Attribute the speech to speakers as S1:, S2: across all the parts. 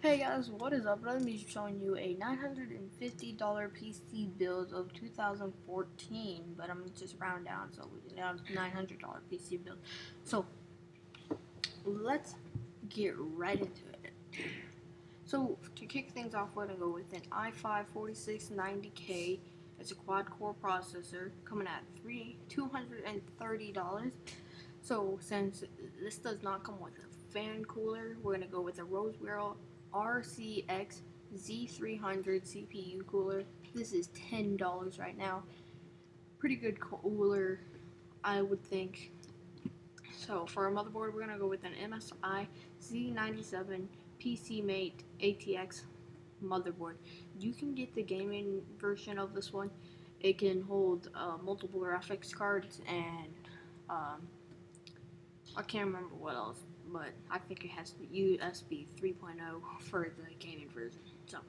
S1: Hey guys, what is up? Let me showing you a $950 PC build of 2014, but I'm gonna just round down so we have $900 PC build. So let's get right into it. So to kick things off, we're gonna go with an i5 4690K. It's a quad-core processor coming at $230. So since this does not come with a fan cooler, we're gonna go with a Rosewell RCX Z300 CPU cooler. This is $10 right now. Pretty good cooler, I would think. So for our motherboard, we're gonna go with an MSI Z97 PCMate ATX motherboard. You can get the gaming version of this one. It can hold multiple graphics cards and I can't remember what else, but I think it has USB 3.0 for the gaming version. So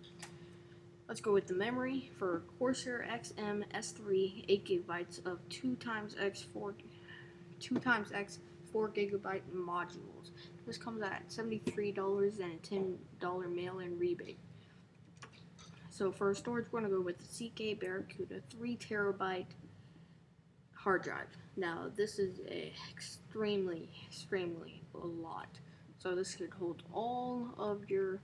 S1: let's go with the memory for Corsair XM S3, 8 gigabytes of 2x x 4 gigabyte modules. This comes at $73 and a $10 mail-in rebate. So for storage, we're gonna go with the CK Barracuda 3 terabyte hard drive. Now this is extremely a lot. So this could hold all of your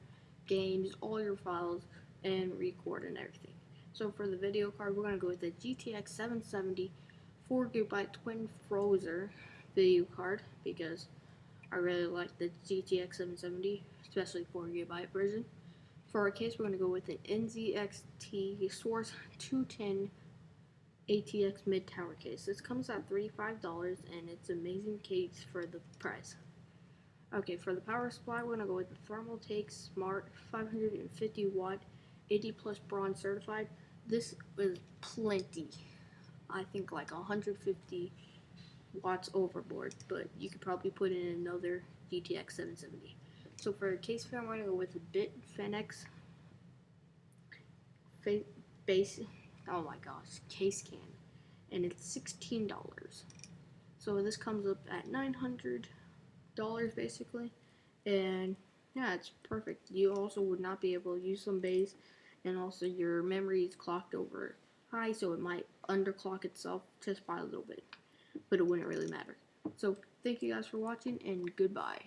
S1: games, all your files, and record and everything. So for the video card, we're gonna go with the GTX 770 4 gigabyte twin Frozer video card because I really like the GTX 770, especially 4 gigabyte version. For our case, we're gonna go with an NZXT Source 210 ATX mid-tower case. This comes at $35 and it's an amazing case for the price. Okay, for the power supply, we're gonna go with the Thermaltake Smart 550 watt 80 plus bronze certified. This is plenty. I think like 150 watts overboard, but you could probably put in another GTX 770. So for a case fan, we're gonna go with a Bitfinex base. Oh my gosh, case can, and it's $16. So this comes up at $900 basically, and yeah, it's perfect. You also would not be able to use some base, and also your memory is clocked over high, so it might underclock itself just by a little bit, but it wouldn't really matter. So thank you guys for watching, and goodbye.